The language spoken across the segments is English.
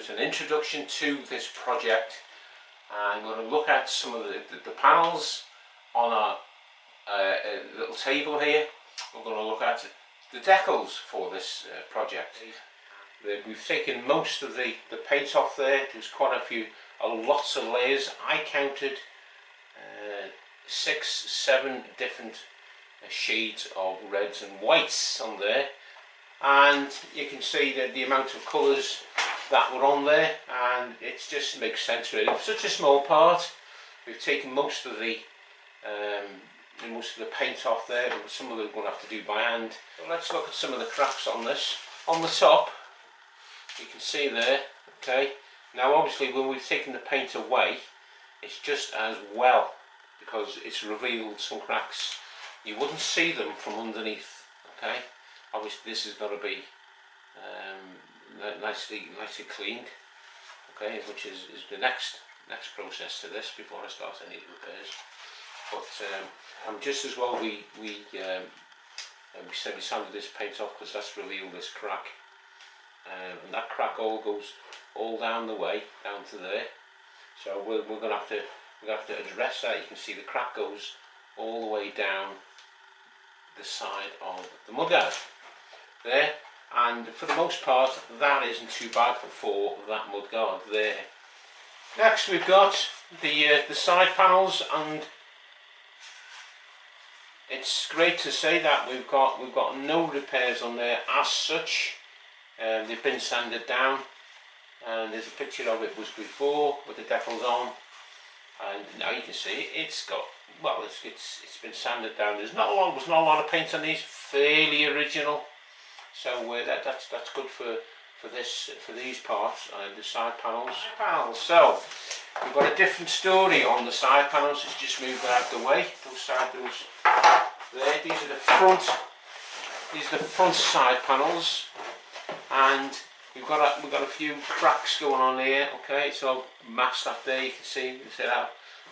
it's an introduction to this project, and we're going to look at some of the panels on our little table here. We're going to look at the decals for this project. We've taken most of the paint off there. There's quite lots of layers. I counted 6-7 different shades of reds and whites on there, and you can see that the amount of colours that were on there, and it just makes sense really. For such a small part, we've taken most of the paint off there, but some of it we're going to have to do by hand. So let's look at some of the cracks on this. On the top, you can see there, okay, now obviously when we've taken the paint away, it's just as well, because it's revealed some cracks. You wouldn't see them from underneath, okay. Obviously this has got to be nicely cleaned, okay, which is the next process to this before I start any repairs. But just as well we sanded this paint off, because that's revealed this crack, and that crack goes all down the way down to there. So we're going to have to address that. You can see the crack goes all the way down the side of the mudguard there, and for the most part that isn't too bad for that mudguard there. Next we've got the side panels, and it's great to say that we've got no repairs on there as such. They've been sanded down, and there's a picture of it was before with the decals on, and now you can see it's got, well, it's been sanded down. There's not a lot of paint on these, fairly original. So that's good for these parts, the side panels. So we've got a different story on the side panels. Let's just move that out of the way. There. These are the front side panels, and we've got a few cracks going on here. Okay, so I've masked that there. You can see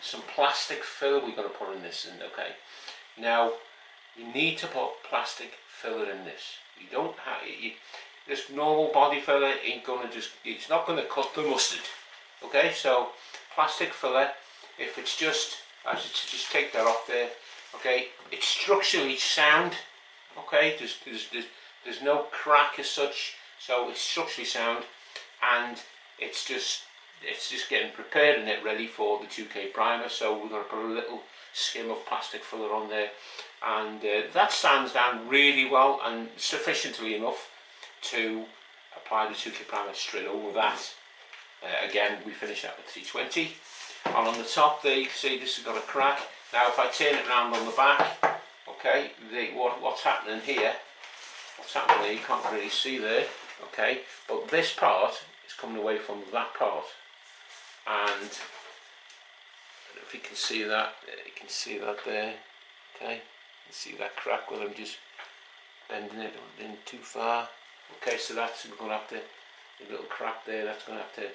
some plastic filler we've got to put in this. And okay, now you need to put plastic filler in this. You don't have this normal body filler ain't gonna it's not gonna cut the mustard. Okay, so plastic filler, if it's just, I should just take that off there. Okay, it's structurally sound. Okay, there's no crack as such, so it's structurally sound, and it's just getting prepared and it ready for the 2K primer. So we're going to put a little skim of plastic filler on there, and that stands down really well and sufficiently enough to apply the 2K primer straight over that. Again, we finish that with 320, and on the top there you can see this has got a crack. Now if I turn it around on the back, okay, what's happening here, you can't really see there, okay, but this part is coming away from that part, and if you can see that, there, okay, you see that crack where I'm just bending it in too far. Okay, so we're going to have to, the little crack there, that's going to have to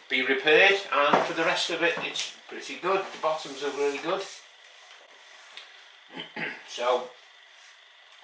be repaired, and for the rest of it it's pretty good. The bottoms are really good. So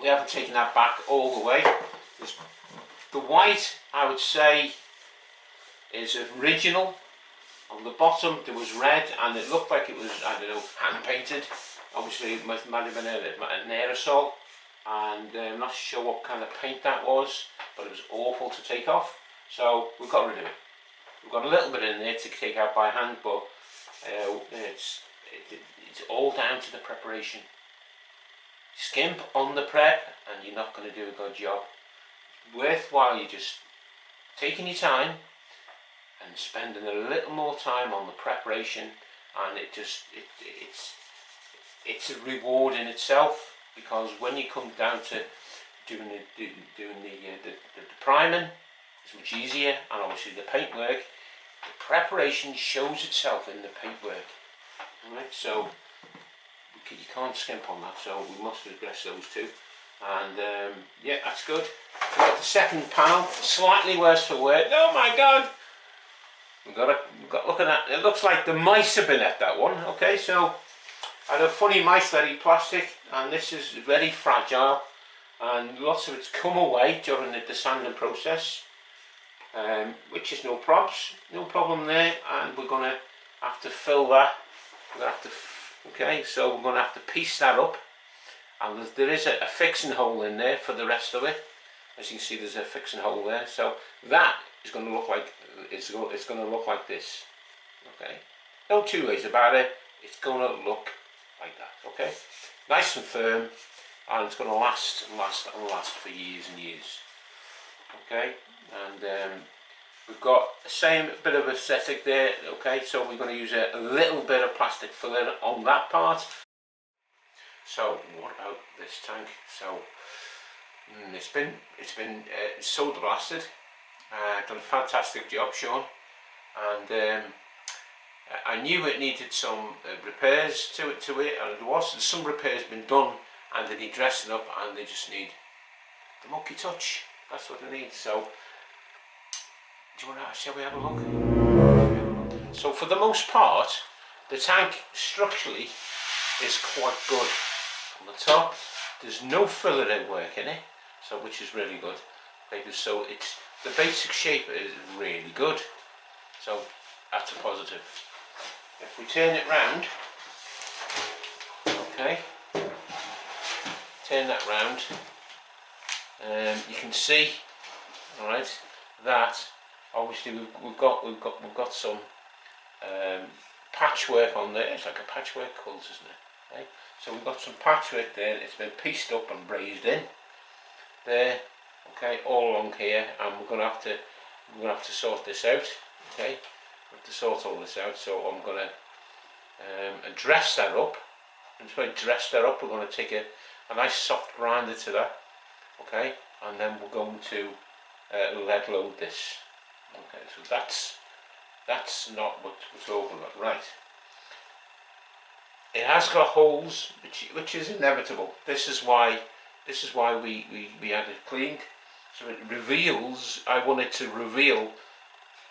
we haven't taken that back all the way. The white, I would say, is original. On the bottom there was red, and it looked like it was, I don't know, hand painted. Obviously it might have been an aerosol, and I'm not sure what kind of paint that was, but it was awful to take off, so we've got rid of it. We've got a little bit in there to take out by hand, but it's all down to the preparation. Skimp on the prep and you're not going to do a good job. It's worthwhile you just taking your time and spending a little more time on the preparation, and it's a reward in itself, because when you come down to doing the priming, it's much easier, and obviously the paintwork, the preparation shows itself in the paintwork. Alright, so you can't skimp on that, so we must address those two, and yeah, that's good. We've got the second panel, slightly worse for wear. Oh my god! We've got look at that. It looks like the mice have been at that one. Okay, so I had a funny mice, very plastic, and this is very fragile, and lots of it's come away during the sanding process. which is no problem there, and we're going to have to fill that. We're going to have to, okay, so we're going to have to piece that up, and there is a fixing hole in there for the rest of it. As you can see, there's a fixing hole there, so that is going to look like it's going to look like this. Okay, no two ways about it. It's going to look like that. Okay, nice and firm, and it's going to last and last and last for years and years. Okay, and we've got the same bit of aesthetic there. Okay, so we're going to use a little bit of plastic filler on that part. So what about this tank? So it's been solder blasted. Done a fantastic job, Sean, and I knew it needed some repairs to it, and some repairs been done, and they need dressing up, and they just need the monkey touch. That's what they need. So do you want to, shall we have a look? So for the most part, the tank structurally is quite good. On the top, there's no filler work in it, so which is really good. So it's the basic shape is really good. So that's a positive. If we turn it round, okay, turn that round, you can see, all right, that obviously we've got some patchwork on there. It's like a patchwork quilt, isn't it? Okay? So we've got some patchwork there. It's been pieced up and brazed in there. Okay, all along here, and we're gonna have to sort this out. Okay, we have to sort all this out. So I'm gonna dress that up. And to dress that up, we're gonna take a nice soft grinder to that. Okay, and then we're going to lead load this. Okay, so that's not what we're talking about, right? It has got holes, which is inevitable. This is why we had it cleaned. So it reveals. I wanted to reveal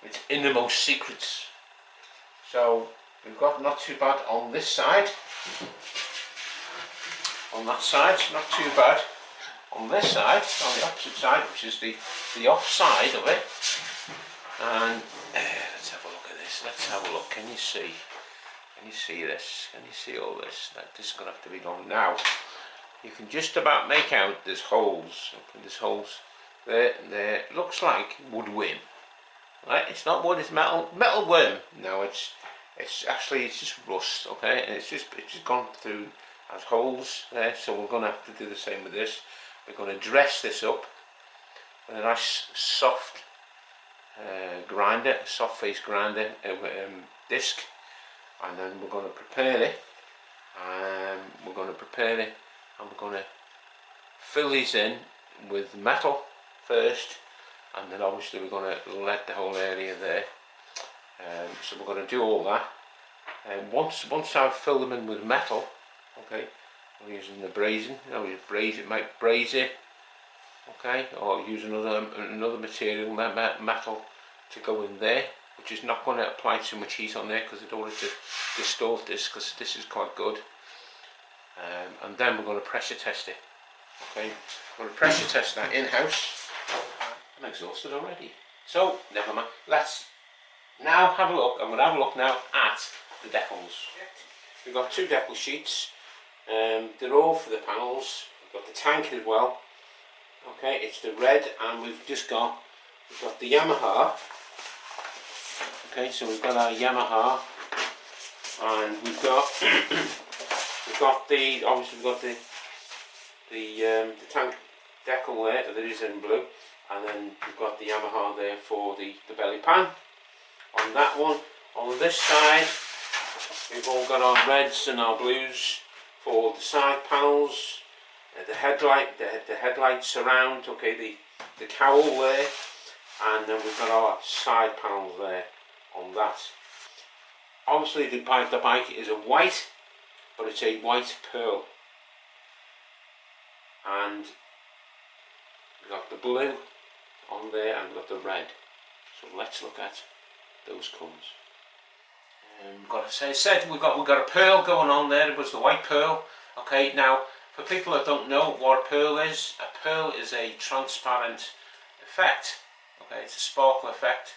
its innermost secrets. So we've got not too bad on this side. On that side, not too bad. On this side, on the opposite side, which is the off side of it. And let's have a look at this. Let's have a look. Can you see? Can you see this? Can you see all this? This is going to have to be done now. You can just about make out there's holes. Okay, there's holes there. There looks like wood worm. Right? It's not wood. It's metal. Metal worm. No, it's just rust. Okay, and it's just gone through as holes there. So we're going to have to do the same with this. We're going to dress this up with a nice soft grinder, a soft face grinder disc, and then we're going to prepare it. And we're going to fill these in with metal first, and then obviously we're going to lead the whole area there. So we're going to do all that. And once I've filled them in with metal, okay, we're using the brazing. You know, you might braze it, okay, or use another material, metal, to go in there, which is not going to apply too much heat on there, because I don't want it to distort this, because this is quite good. And then we're going to pressure test it. Okay, we're going to pressure test that in-house. I'm exhausted already, so never mind. Let's now have a look. I'm going to have a look now at the decals. We've got two decal sheets. They're all for the panels. We've got the tank as well. Okay, it's the red, and we've got the Yamaha. Okay, so we've got our Yamaha, and we've got the tank decal there that is in blue, and then we've got the Yamaha there for the belly pan. On that one, on this side, we've all got our reds and our blues for the side panels, the headlight surround, okay, the cowl there, and then we've got our side panels there on that. Obviously the bike is a white, but it's a white pearl, and we've got the blue on there, and we've got the red. So let's look at those colours. We've got a pearl going on there. It was the white pearl. Okay, now for people that don't know what a pearl is a transparent effect. Okay, it's a sparkle effect.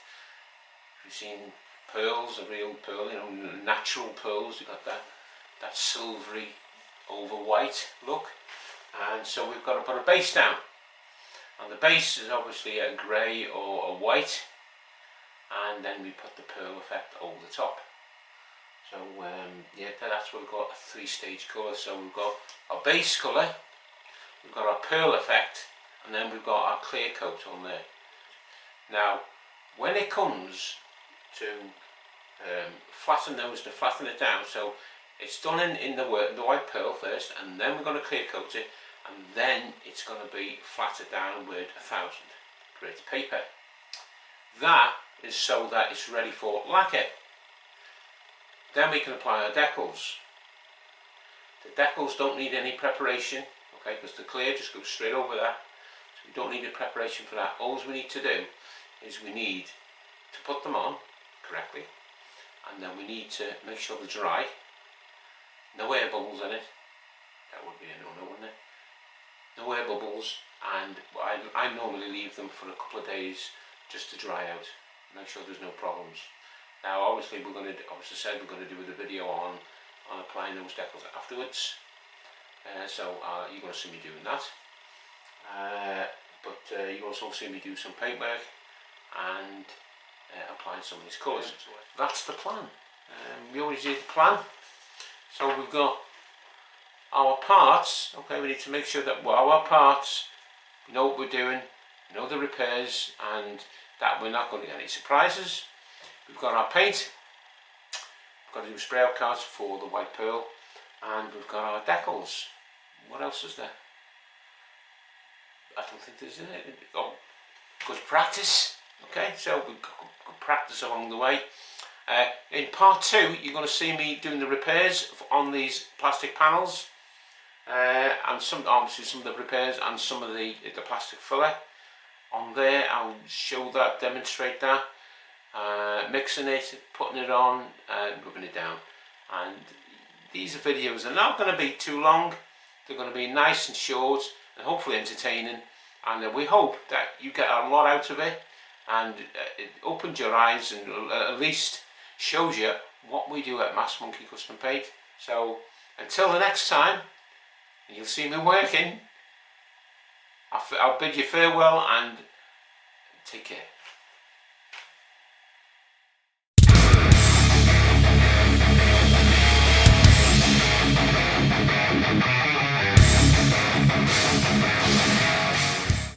You've seen pearls, a real pearl, you know, natural pearls. You've got that silvery over white look. And so we've got to put a base down. And the base is obviously a grey or a white. And then we put the pearl effect over the top. So yeah, that's what we've got, a 3-stage colour. So we've got our base colour, we've got our pearl effect, and then we've got our clear coat on there. Now, when it comes to flatten it down, so it's done in the white pearl first, and then we're going to clear coat it, and then it's going to be flattened down with 1000 grit paper. That is so that it's ready for lacquer. Then we can apply our decals. The decals don't need any preparation, okay, because the clear just goes straight over that. So we don't need a preparation for that. All we need to do is we need to put them on correctly, and then we need to make sure they're dry. No air bubbles in it. That would be a no-no, wouldn't it? No air bubbles, and I normally leave them for a couple of days just to dry out. Make sure there's no problems. Now, obviously, we're going to do the video on applying those decals afterwards. So you're going to see me doing that. But you also see me do some paintwork and applying some of these colours. That's the plan. We always did the plan. So we've got our parts. Okay, we need to make sure that our parts, we know what we're doing, we know the repairs, and that we're not going to get any surprises. We've got our paint, we've got to do spray out cards for the white pearl, and we've got our decals. What else is there? I don't think there's any. Oh, good practice. Okay, so we've got good practice along the way. In part 2, you're going to see me doing the repairs on these plastic panels, and obviously some of the repairs and some of the plastic filler. On there, I'll show that, demonstrate that. Mixing it, putting it on, rubbing it down. And these videos are not going to be too long. They're going to be nice and short and hopefully entertaining, and we hope that you get a lot out of it, and it opens your eyes and at least shows you what we do at Maskmonkey Custom Paint. So until the next time, you'll see me working. I'll bid you farewell and take care.